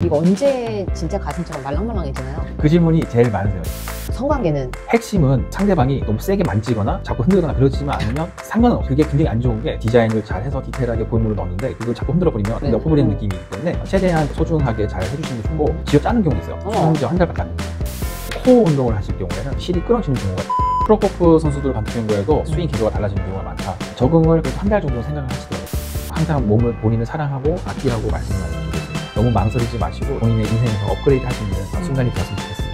이거 언제 진짜 가슴처럼 말랑말랑해지나요? 그 질문이 제일 많으세요. 성관계는 핵심은 상대방이 너무 세게 만지거나 자꾸 흔들거나 그러지만 않으면 상관은 없어요. 그게 굉장히 안 좋은 게 디자인을 잘 해서 디테일하게 고인물을 넣었는데 그걸 자꾸 흔들어버리면 네. 엎어버리는 느낌이기 때문에 최대한 소중하게 잘 해주시는 게 좋고 쥐어 짜는 경우도 있어요. 심지어 한 달밖에 안 됩니다. 코 운동을 하실 경우에는 실이 끊어지는 경우가 프로골프 선수들 같은 경우에도 스윙 기도가 달라지는 경우가 많다. 적응을 그래도 한 달 정도 생각을 하시더라고요. 항상 몸을 본인을 사랑하고 아끼라고 말씀을 드리겠습니다. 너무 망설이지 마시고 본인의 인생에서 업그레이드 할 수 있는 순간이 되었으면 좋겠습니다.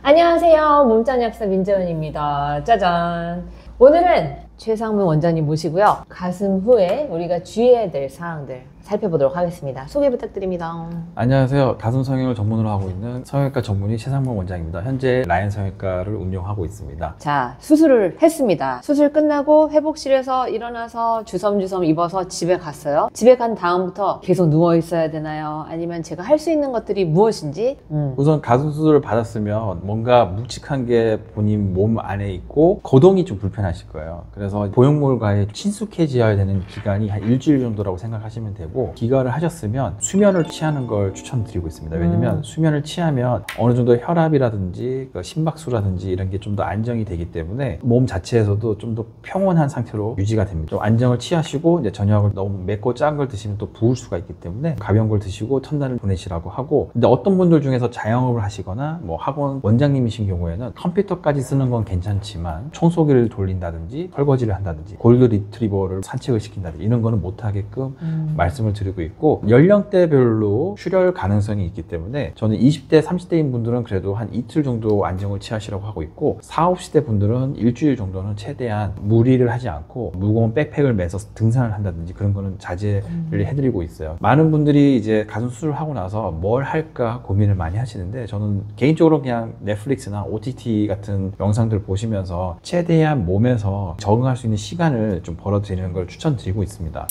안녕하세요. 몸짱 약사 민재원입니다. 짜잔. 오늘은 최상문 원장님 모시고요. 가슴 후에 우리가 주의해야 될 사항들 살펴보도록 하겠습니다. 소개 부탁드립니다. 안녕하세요. 가슴 성형을 전문으로 하고 있는 성형외과 전문의 최상문 원장입니다. 현재 라인 성형외과를 운영하고 있습니다. 자, 수술을 했습니다. 수술 끝나고 회복실에서 일어나서 주섬주섬 입어서 집에 갔어요. 집에 간 다음부터 계속 누워 있어야 되나요? 아니면 제가 할 수 있는 것들이 무엇인지? 우선 가슴 수술을 받았으면 뭔가 묵직한 게 본인 몸 안에 있고 거동이 좀 불편하실 거예요. 그래서 보형물과의 친숙해져야 되는 기간이 한 일주일 정도라고 생각하시면 되고, 기가를 하셨으면 수면을 취하는 걸 추천드리고 있습니다. 왜냐면 수면을 취하면 어느 정도 혈압이라든지 심박수라든지 이런 게 좀 더 안정이 되기 때문에 몸 자체에서도 좀 더 평온한 상태로 유지가 됩니다. 좀 안정을 취하시고 이제 저녁을 너무 맵고 짠 걸 드시면 또 부을 수가 있기 때문에 가벼운 걸 드시고 첫날을 보내시라고 하고, 근데 어떤 분들 중에서 자영업을 하시거나 뭐 학원 원장님이신 경우에는 컴퓨터까지 쓰는 건 괜찮지만 청소기를 돌린다든지 설거지를 한다든지 골드 리트리버를 산책을 시킨다든지 이런 거는 못하게끔 말씀을 드리고 있고, 연령대별로 출혈 가능성이 있기 때문에 저는 20대 30대인 분들은 그래도 한 이틀 정도 안정을 취하시라고 하고 있고, 40, 50대 분들은 일주일 정도는 최대한 무리를 하지 않고 무거운 백팩을 매서 등산을 한다든지 그런 거는 자제를 해드리고 있어요. 많은 분들이 이제 가슴 수술을 하고 나서 뭘 할까 고민을 많이 하시는데, 저는 개인적으로 그냥 넷플릭스나 OTT 같은 영상들 보시면서 최대한 몸에서 적응할 수 있는 시간을 좀 벌어드리는 걸 추천드리고 있습니다.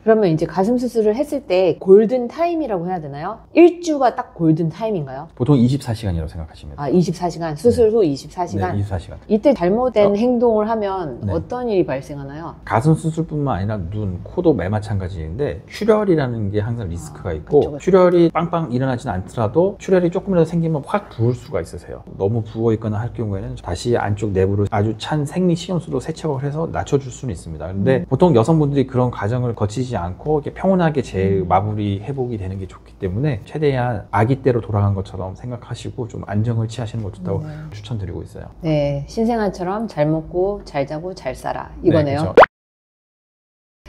그러면 이제 가슴 수술을 했을 때 골든 타임이라고 해야 되나요? 일주가 딱 골든 타임인가요? 보통 24시간이라고 생각하시면 돼요. 24시간, 수술 후 24시간? 네, 24시간. 이때 잘못된 행동을 하면 네. 어떤 일이 발생하나요? 가슴 수술뿐만 아니라 눈, 코도 마찬가지인데 출혈이라는 게 항상 리스크가 있고, 그쵸. 출혈이 빵빵 일어나지는 않더라도 출혈이 조금이라도 생기면 확 부을 수가 있으세요. 너무 부어 있거나 할 경우에는 다시 안쪽 내부로 아주 찬 생리 식염수로 세척을 해서 낮춰줄 수는 있습니다. 근데 보통 여성분들이 그런 과정을 거치지 않고 이렇게 평온하게 마무리 회복이 되는 게 좋기 때문에 최대한 아기 때로 돌아간 것처럼 생각하시고 좀 안정을 취하시는 것 좋다고 추천드리고 있어요. 네, 신생아처럼 잘 먹고 잘 자고 잘 살아 이거네요. 네, 그렇죠.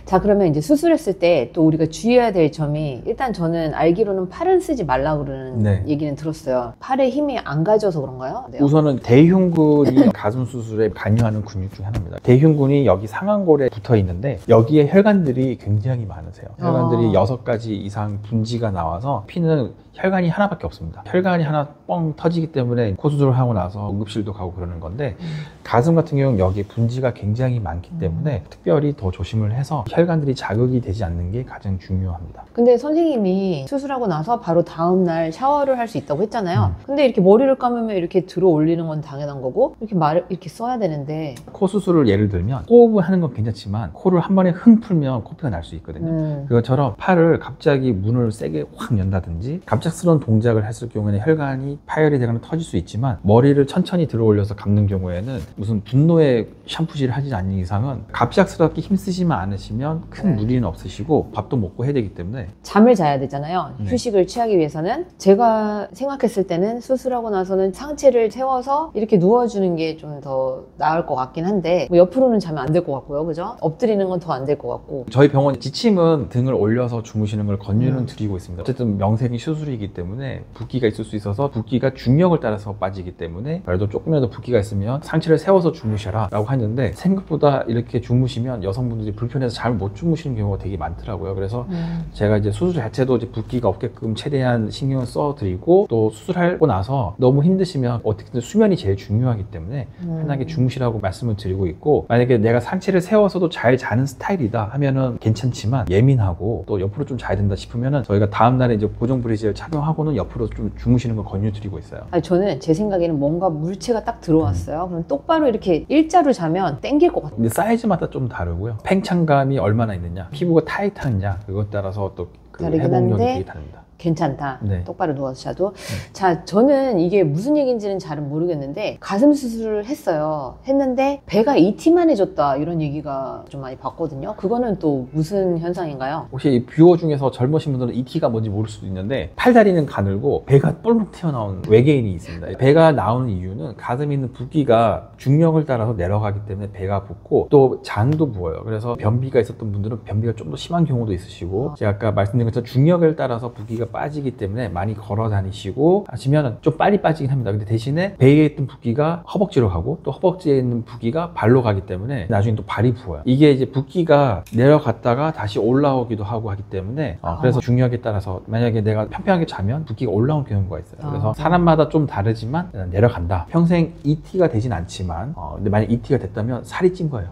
자, 그러면 이제 수술했을 때 또 우리가 주의해야 될 점이, 일단 저는 알기로는 팔은 쓰지 말라고 그러는 얘기는 들었어요. 팔에 힘이 안 가져서 그런가요? 네. 우선은 대흉근이 가슴 수술에 관여하는 근육 중 하나입니다. 대흉근이 여기 상완골에 붙어 있는데 여기에 혈관들이 굉장히 많으세요. 혈관들이 6가지 이상 분지가 나와서 피는 혈관이 하나밖에 없습니다. 혈관이 하나 뻥 터지기 때문에 코 수술을 하고 나서 응급실도 가고 그러는 건데, 가슴 같은 경우는 여기 분지가 굉장히 많기 때문에 특별히 더 조심을 해서 혈관들이 자극이 되지 않는 게 가장 중요합니다. 근데 선생님이 수술하고 나서 바로 다음날 샤워를 할 수 있다고 했잖아요. 근데 이렇게 머리를 감으면 이렇게 들어 올리는 건 당연한 거고, 이렇게 말을 이렇게 써야 되는데. 코 수술을 예를 들면 호흡을 하는 건 괜찮지만 코를 한 번에 흥 풀면 코피가 날 수 있거든요. 그것처럼 팔을 갑자기 문을 세게 확 연다든지 갑작스러운 동작을 했을 경우에는 혈관이 파열이 되거나 터질 수 있지만, 머리를 천천히 들어 올려서 감는 경우에는 무슨 분노의 샴푸질을 하지 않는 이상은 갑작스럽게 힘쓰지만 않으시면 큰 무리는 없으시고 밥도 먹고 해야 되기 때문에. 잠을 자야 되잖아요. 휴식을 취하기 위해서는. 제가 생각했을 때는 수술하고 나서는 상체를 세워서 이렇게 누워주는 게 좀 더 나을 것 같긴 한데, 뭐 옆으로는 자면 안 될 것 같고요, 그죠? 엎드리는 건 더 안 될 것 같고. 저희 병원 지침은 등을 올려서 주무시는 걸 권유는 드리고 있습니다. 어쨌든 명색이 수술이기 때문에 붓기가 있을 수 있어서 붓기가 중력을 따라서 빠지기 때문에 그래도 조금이라도 붓기가 있으면 상체를 세워서 주무셔라 라고 하는데, 생각보다 이렇게 주무시면 여성분들이 불편해서 잘 못 주무시는 경우가 되게 많더라고요. 그래서 제가 이제 수술 자체도 이제 붓기가 없게끔 최대한 신경을 써드리고, 또 수술하고 나서 너무 힘드시면 어떻게든 수면이 제일 중요하기 때문에 편하게 주무시라고 말씀을 드리고 있고, 만약에 내가 상체를 세워서도 잘 자는 스타일이다 하면은 괜찮지만 예민하고 또 옆으로 좀 자야 된다 싶으면은 저희가 다음날에 이제 보정 브리지를 착용하고는 옆으로 좀 주무시는 걸 권유드리고 있어요. 아니, 저는 제 생각에는 뭔가 물체가 딱 들어왔어요. 그럼 똑바로 이렇게 일자로 자면 땡길 것 같아요. 근데 사이즈마다 좀 다르고요. 팽창감이 얼마나 있느냐, 피부가 타이트하냐, 그것 따라서 또 그 다르긴 회복력이 한데 되게 다릅니다. 괜찮다. 네. 똑바로 누워서 자도. 자, 저는 이게 무슨 얘기인지는 잘은 모르겠는데 가슴 수술을 했어요. 했는데 배가 이티만해졌다 이런 얘기가 좀 많이 봤거든요. 그거는 또 무슨 현상인가요? 혹시 이 뷰어 중에서 젊으신 분들은 ET가 뭔지 모를 수도 있는데 팔다리는 가늘고 배가 뿔룩 튀어나온 외계인이 있습니다. 배가 나오는 이유는 가슴에 있는 붓기가 중력을 따라서 내려가기 때문에 배가 붓고 또 장도 부어요. 그래서 변비가 있었던 분들은 변비가 좀 더 심한 경우도 있으시고, 제가 아까 말씀드린 것처럼 중력을 따라서 붓기가 빠지기 때문에 많이 걸어 다니시고 하시면 좀 빨리 빠지긴 합니다. 근데 대신에 배에 있던 붓기가 허벅지로 가고 또 허벅지에 있는 붓기가 발로 가기 때문에 나중에 또 발이 부어요. 이게 이제 붓기가 내려갔다가 다시 올라오기도 하고 하기 때문에 그래서 중력에 따라서 만약에 내가 편편하게 자면 붓기가 올라오는 경우가 있어요. 그래서 사람마다 좀 다르지만 내려간다. 평생 ET가 되진 않지만 근데 만약 ET가 됐다면 살이 찐 거예요.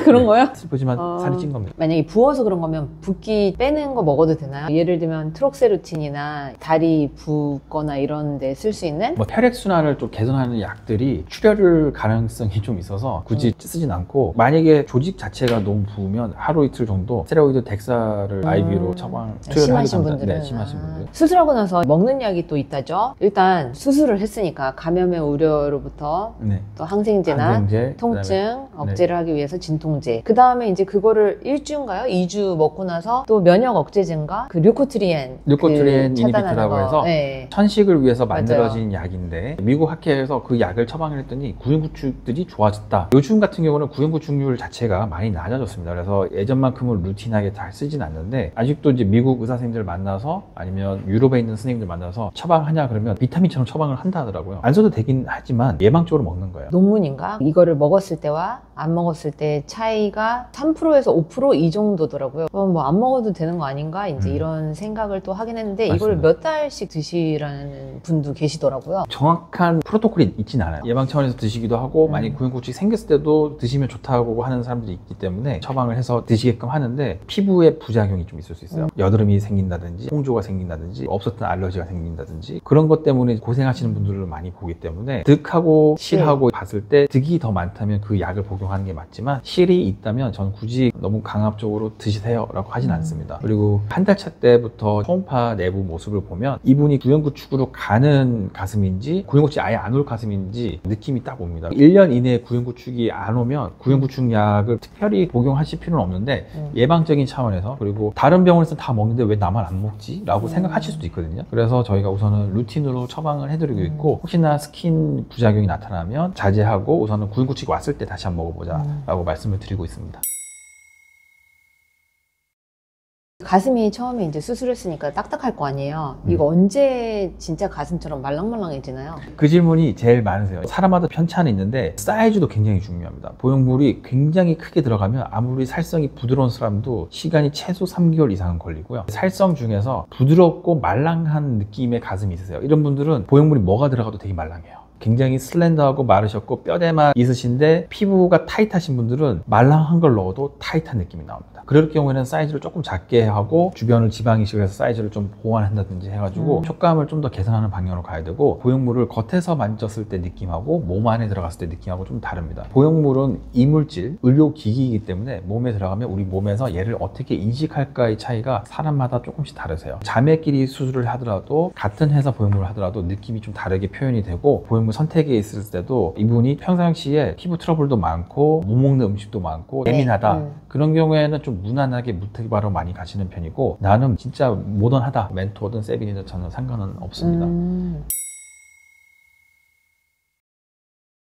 그런 거요? 슬프지만 살이 찐 겁니다. 만약에 부어서 그런 거면 붓기 빼는 거 먹어도 되나요? 예를 들면 트록세루틴이나 다리 붓거나 이런 데 쓸 수 있는? 뭐 혈액순환을 좀 개선하는 약들이 출혈 가능성이 좀 있어서 굳이 쓰진 않고, 만약에 조직 자체가 너무 부으면 하루 이틀 정도 스테로이드 덱사를 IV로 처방 심하신 분들은. 네, 심하신 분들. 수술하고 나서 먹는 약이 또 있다죠? 일단 수술을 했으니까 감염의 우려로부터 네. 또 항생제나 항생제, 통증 억제를 하기 위해서 진통제. 그 다음에 이제 그거를 1주인가요? 2주 먹고 나서 또 면역 억제제인가? 그 류코트리엔 이니비트라고 해서 네. 천식을 위해서 만들어진 약인데, 미국 학회에서 그 약을 처방을 했더니 구연구축들이 좋아졌다. 요즘 같은 경우는 구연구축률 자체가 많이 낮아졌습니다. 그래서 예전만큼은 루틴하게 잘 쓰진 않는데, 아직도 이제 미국 의사 선생님들 만나서 아니면 유럽에 있는 선생님들 만나서 처방하냐 그러면 비타민처럼 처방을 한다 하더라고요. 안 써도 되긴 하지만 예방적으로 먹는 거예요. 논문인가? 이거를 먹었을 때와 안 먹었을 때 차이가 3%에서 5% 이 정도더라고요. 뭐 안 먹어도 되는 거 아닌가? 이제 이런 생각을 또 하긴 했는데, 맞습니다. 이걸 몇 달씩 드시라는 분도 계시더라고요. 정확한 프로토콜이 있진 않아요. 예방 차원에서 드시기도 하고, 만약 구연구축이 생겼을 때도 드시면 좋다고 하는 사람들이 있기 때문에 처방을 해서 드시게끔 하는데, 피부에 부작용이 좀 있을 수 있어요. 여드름이 생긴다든지 홍조가 생긴다든지 없었던 알러지가 생긴다든지 그런 것 때문에 고생하시는 분들을 많이 보기 때문에, 득하고 실하고 봤을 때 득이 더 많다면 그 약을 복용하는 게 맞지만, 실이 있다면 저는 굳이 너무 강압적으로 드시세요 라고 하진 않습니다. 그리고 한 달 차 때부터 초음파 내부 모습을 보면 이분이 구연구축으로 가는 가슴인지 구연구축이 아예 안 올 가슴인지 느낌이 딱 옵니다. 1년 이내에 구연구축이 안 오면 구연구축 약을 특별히 복용하실 필요는 없는데, 예방적인 차원에서, 그리고 다른 병원에서 다 먹는데 왜 나만 안 먹지? 라고 생각하실 수도 있거든요. 그래서 저희가 우선은 루틴으로 처방을 해드리고 있고, 혹시나 스킨 부작용이 나타나면 자제하고 우선은 구연구축이 왔을 때 다시 한번 먹어보자 라고 말씀을 드리고 있습니다. 가슴이 처음에 이제 수술했으니까 딱딱할 거 아니에요. 이거 언제 진짜 가슴처럼 말랑말랑해지나요? 그 질문이 제일 많으세요. 사람마다 편차는 있는데 사이즈도 굉장히 중요합니다. 보형물이 굉장히 크게 들어가면 아무리 살성이 부드러운 사람도 시간이 최소 3개월 이상은 걸리고요. 살성 중에서 부드럽고 말랑한 느낌의 가슴이 있으세요. 이런 분들은 보형물이 뭐가 들어가도 되게 말랑해요. 굉장히 슬렌더하고 마르셨고 뼈대만 있으신데 피부가 타이트하신 분들은 말랑한 걸 넣어도 타이트한 느낌이 나옵니다. 그럴 경우에는 사이즈를 조금 작게 하고 주변을 지방 이식을 해서 사이즈를 좀 보완한다든지 해가지고 촉감을 좀 더 개선하는 방향으로 가야 되고, 보형물을 겉에서 만졌을 때 느낌하고 몸 안에 들어갔을 때 느낌하고 좀 다릅니다. 보형물은 이물질, 의료기기이기 때문에 몸에 들어가면 우리 몸에서 얘를 어떻게 인식할까의 차이가 사람마다 조금씩 다르세요. 자매끼리 수술을 하더라도 같은 회사 보형물을 하더라도 느낌이 좀 다르게 표현이 되고, 보형물 선택에 있을 때도 이분이 평상시에 피부 트러블도 많고 못 먹는 음식도 많고 예민하다, 그런 경우에는 좀 무난하게 무트기바로 많이 가시는 편이고, 나는 진짜 모던하다, 멘토든 세빈이든 저는 상관은 없습니다.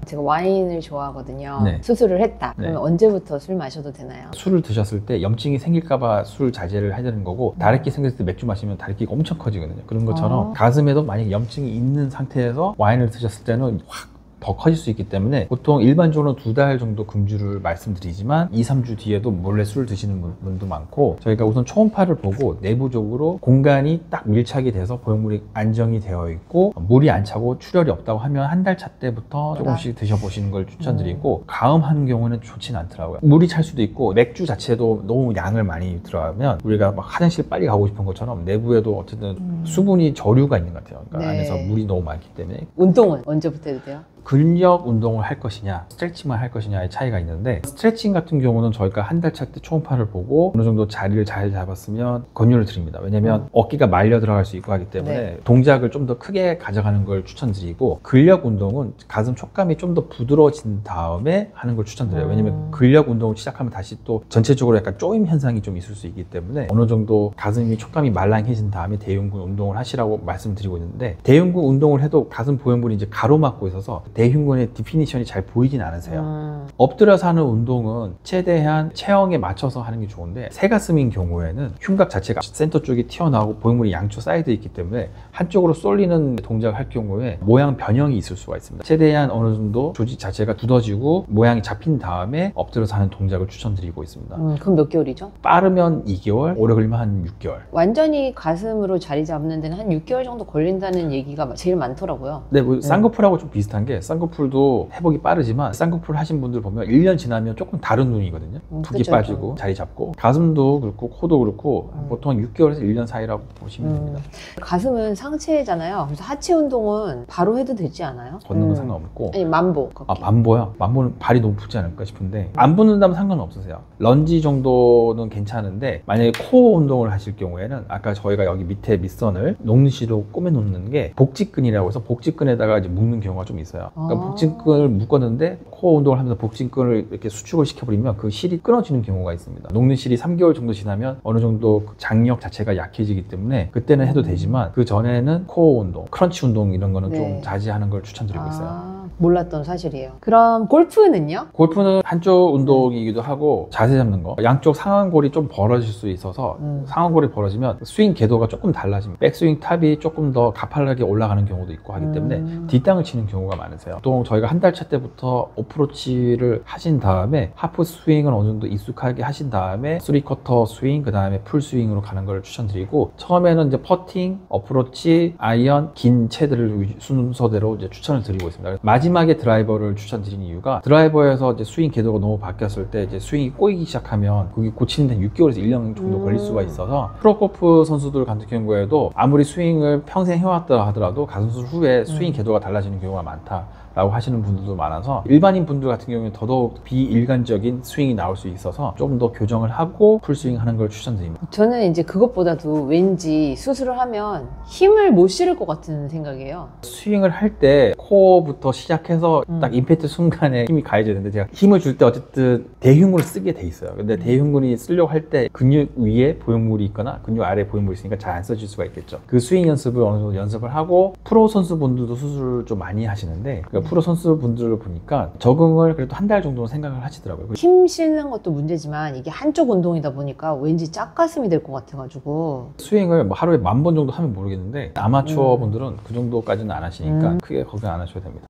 제가 와인을 좋아하거든요. 네. 수술을 했다. 네. 그러면 언제부터 술 마셔도 되나요? 술을 드셨을 때 염증이 생길까봐 술 자제를 해야 되는 거고, 다래끼 생겼을 때 맥주 마시면 다래끼가 엄청 커지거든요. 그런 것처럼 가슴에도 만약에 염증이 있는 상태에서 와인을 드셨을 때는 확 더 커질 수 있기 때문에 보통 일반적으로 2달 정도 금주를 말씀드리지만 2, 3주 뒤에도 몰래 술 드시는 분도 많고, 저희가 우선 초음파를 보고 내부적으로 공간이 딱 밀착이 돼서 보형물이 안정이 되어 있고 물이 안 차고 출혈이 없다고 하면 한 달 차 때부터 조금씩 드셔보시는 걸 추천드리고, 가음하는 경우는 좋지는 않더라고요. 물이 찰 수도 있고 맥주 자체도 너무 양을 많이 들어가면 우리가 막 화장실 빨리 가고 싶은 것처럼 내부에도 어쨌든 수분이 저류가 있는 것 같아요. 그러니까 네. 안에서 물이 너무 많기 때문에. 운동은 언제부터 해도 돼요? 근력 운동을 할 것이냐 스트레칭만 할 것이냐의 차이가 있는데, 스트레칭 같은 경우는 저희가 한 달 차 때 초음파를 보고 어느 정도 자리를 잘 잡았으면 권유를 드립니다. 왜냐면 어깨가 말려 들어갈 수 있고 하기 때문에 네. 동작을 좀 더 크게 가져가는 걸 추천드리고, 근력 운동은 가슴 촉감이 좀 더 부드러워진 다음에 하는 걸 추천드려요. 왜냐면 근력 운동을 시작하면 다시 또 전체적으로 약간 쪼임 현상이 좀 있을 수 있기 때문에 어느 정도 가슴이 촉감이 말랑해진 다음에 대흉근 운동을 하시라고 말씀드리고 있는데, 대흉근 운동을 해도 가슴 보형물이 이제 가로막고 있어서 대흉근의 디피니션이 잘 보이진 않으세요. 엎드려서 하는 운동은 최대한 체형에 맞춰서 하는 게 좋은데, 새가슴인 경우에는 흉곽 자체가 센터 쪽이 튀어나오고 보형물이 양쪽 사이드에 있기 때문에 한쪽으로 쏠리는 동작을 할 경우에 모양 변형이 있을 수가 있습니다. 최대한 어느 정도 조직 자체가 굳어지고 모양이 잡힌 다음에 엎드려서 하는 동작을 추천드리고 있습니다. 그럼 몇 개월이죠? 빠르면 2개월, 오래 걸리면 한 6개월. 완전히 가슴으로 자리 잡는 데는 한 6개월 정도 걸린다는 얘기가 제일 많더라고요. 네, 뭐 쌍꺼풀하고 좀 비슷한 게, 쌍꺼풀도 회복이 빠르지만 쌍꺼풀 하신 분들 보면 1년 지나면 조금 다른 눈이거든요. 붓기 그쵸, 빠지고 자리 잡고, 가슴도 그렇고 코도 그렇고 보통 6개월에서 1년 사이라고 보시면 됩니다. 가슴은 상체잖아요. 그래서 하체 운동은 바로 해도 되지 않아요? 걷는 건 상관없고. 아니 만보. 아, 만보요? 만보는 발이 너무 붓지 않을까 싶은데, 안 붓는다면 상관은 없으세요. 런지 정도는 괜찮은데, 만약에 코어 운동을 하실 경우에는 아까 저희가 여기 밑에 밑선을 녹는시로 꼬매놓는 게 복직근이라고 해서 복직근에다가 이제 묶는 경우가 좀 있어요. 그러니까 복직근을 묶었는데 코어 운동을 하면서 복직근을 이렇게 수축을 시켜버리면 그 실이 끊어지는 경우가 있습니다. 녹는 실이 3개월 정도 지나면 어느 정도 그 장력 자체가 약해지기 때문에 그때는 해도 되지만, 그 전에는 코어 운동, 크런치 운동 이런 거는 좀 자제하는 걸 추천드리고 있어요. 몰랐던 사실이에요. 그럼 골프는요? 골프는 한쪽 운동이기도 하고, 자세 잡는 거, 양쪽 상완골이 좀 벌어질 수 있어서 상완골이 벌어지면 스윙 궤도가 조금 달라집니다. 백스윙 탑이 조금 더 가팔하게 올라가는 경우도 있고 하기 때문에 뒷땅을 치는 경우가 많으세요. 보통 저희가 한 달 차 때부터 어프로치를 하신 다음에 하프 스윙을 어느 정도 익숙하게 하신 다음에 3쿼터 스윙, 그 다음에 풀 스윙으로 가는 걸 추천드리고, 처음에는 이제 퍼팅, 어프로치, 아이언, 긴 채들을 순서대로 이제 추천을 드리고 있습니다. 마지막에 드라이버를 추천드리는 이유가, 드라이버에서 이제 스윙 궤도가 너무 바뀌었을 때 이제 스윙이 꼬이기 시작하면 그게 고치는 데는 6개월에서 1년 정도 걸릴 수가 있어서, 프로골프 선수들 같은 경우에도 아무리 스윙을 평생 해왔다 하더라도 가슴 수술 후에 스윙 궤도가 달라지는 경우가 많다라고 하시는 분들도 많아서, 일반인 분들 같은 경우는 더더욱 비일관적인 스윙이 나올 수 있어서 조금 더 교정을 하고 풀스윙 하는 걸 추천드립니다. 저는 이제 그것보다도 왠지 수술을 하면 힘을 못 실을 것 같은 생각이에요. 스윙을 할 때 코어부터 시작해서 딱 임팩트 순간에 힘이 가해져야 되는데, 제가 힘을 줄 때 어쨌든 대흉근을 쓰게 돼 있어요. 근데 대흉근이 쓰려고 할 때 근육 위에 보형물이 있거나 근육 아래에 보형물이 있으니까 잘 안 써질 수가 있겠죠. 그 스윙 연습을 어느 정도 연습을 하고, 프로 선수분들도 수술을 좀 많이 하시는데, 그러니까 프로 선수분들을 보니까 적응을 그래도 한 달 정도는 생각을 하시더라고요. 힘 실는 것도 문제지만 이게 한쪽 운동이다 보니까 왠지 짝가슴이 될 것 같아가지고. 스윙을 뭐 하루에 10,000번 정도 하면 모르겠는데, 아마추어 분들은 그 정도까지는 안 하시니까 크게 걱정 안 하셔도 됩니다.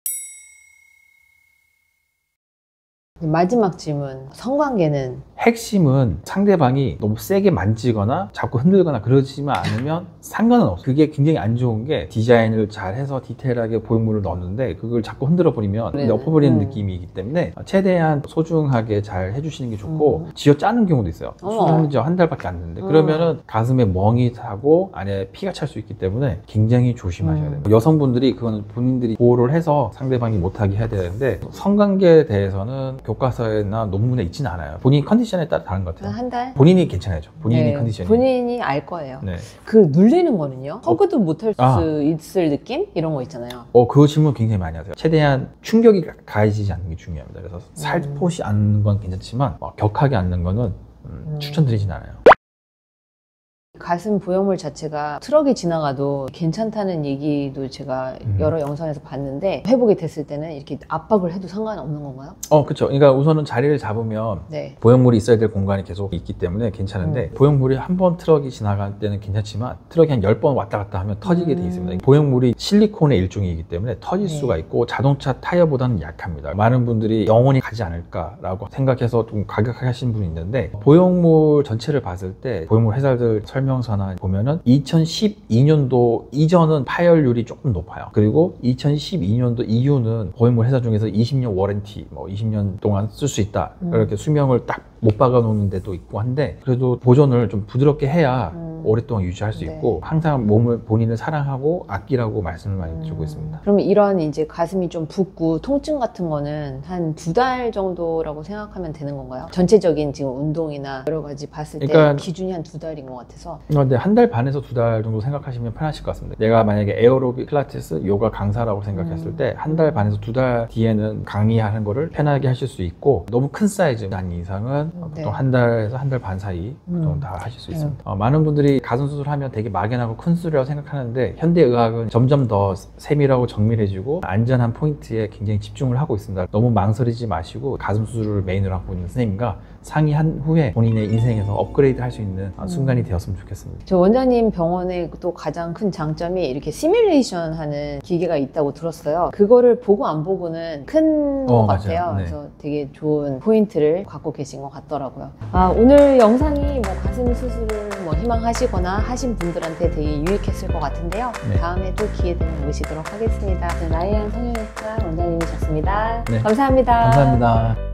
마지막 질문, 성관계는? 핵심은 상대방이 너무 세게 만지거나 자꾸 흔들거나 그러지만 않으면 상관은 없어요. 그게 굉장히 안 좋은 게, 디자인을 잘 해서 디테일하게 보형물을 넣었는데 그걸 자꾸 흔들어 버리면 엎어버리는 느낌이기 때문에 최대한 소중하게 잘 해주시는 게 좋고, 쥐어 짜는 경우도 있어요. 수술한 지 한 달밖에 안 됐는데 그러면은 가슴에 멍이 타고 안에 피가 찰 수 있기 때문에 굉장히 조심하셔야 돼요. 여성분들이 그거는 본인들이 보호를 해서 상대방이 못하게 해야 되는데, 성관계에 대해서는 교과서나 논문에 있지는 않아요. 본인 컨디션에 따라 다른 것 같아요. 한 달? 본인이 괜찮아야죠. 본인이 컨디션이. 본인이 알 거예요. 네. 그 눌리는 거는요? 허그도 못할 수 있을 느낌? 이런 거 있잖아요. 그 질문 굉장히 많이 하세요. 최대한 충격이 가해지지 않는 게 중요합니다. 그래서 살포시 앉는 건 괜찮지만 격하게 앉는 거는 추천드리진 않아요. 가슴 보형물 자체가 트럭이 지나가도 괜찮다는 얘기도 제가 여러 영상에서 봤는데, 회복이 됐을 때는 이렇게 압박을 해도 상관없는 건가요? 그렇죠. 그러니까 우선은 자리를 잡으면 보형물이 있어야 될 공간이 계속 있기 때문에 괜찮은데, 보형물이 한 번 트럭이 지나갈 때는 괜찮지만 트럭이 한 10번 왔다 갔다 하면 터지게 돼 있습니다. 보형물이 실리콘의 일종이기 때문에 터질 수가 있고, 자동차 타이어보다는 약합니다. 많은 분들이 영원히 가지 않을까라고 생각해서 좀 과격하게 하시는 분이 있는데, 보형물 전체를 봤을 때 보형물 회사들 설명서나 보면은 2012년도 이전은 파열률이 조금 높아요. 그리고 2012년도 이후는 보형물 회사 중에서 20년 워런티, 20년 동안 쓸 수 있다, 이렇게 수명을 딱 못 박아 놓는 데도 있고 한데, 그래도 보존을 좀 부드럽게 해야 오랫동안 유지할 수 네. 있고 항상 몸을 본인을 사랑하고 아끼라고 말씀을 많이 드리고 있습니다. 그럼 이런 이제 가슴이 좀 붓고 통증 같은 거는 한 2달 정도라고 생각하면 되는 건가요? 전체적인 지금 운동이나 여러 가지 봤을 때 그러니까 기준이 한 2달인 것 같아서. 근데 한 달 반에서 2달 정도 생각하시면 편하실 것 같습니다. 내가 만약에 에어로빅, 필라테스, 요가 강사라고 생각했을 때 한 달 반에서 2달 뒤에는 강의하는 거를 편하게 하실 수 있고 너무 큰 사이즈 아닌 이상은 네. 보통 한 달에서 한 달 반 사이 보통 다 하실 수 있습니다. 많은 분들이 가슴 수술하면 되게 막연하고 큰 수술이라고 생각하는데 현대의학은 점점 더 세밀하고 정밀해지고 안전한 포인트에 굉장히 집중을 하고 있습니다. 너무 망설이지 마시고 가슴 수술을 메인으로 하고 있는 선생님과 상의한 후에 본인의 인생에서 업그레이드 할 수 있는 순간이 되었으면 좋겠습니다. 저 원장님 병원에 또 가장 큰 장점이 이렇게 시뮬레이션 하는 기계가 있다고 들었어요. 그거를 보고 안 보고는 큰 것 같아요. 맞아요. 네. 그래서 되게 좋은 포인트를 갖고 계신 것 같더라고요. 오늘 영상이 뭐 가슴 수술을 뭐 희망하시거나 하신 분들한테 되게 유익했을 것 같은데요. 네. 다음에 또 기회 되면 모시도록 하겠습니다. 라이안 성형외과 원장님이셨습니다. 네. 감사합니다. 감사합니다.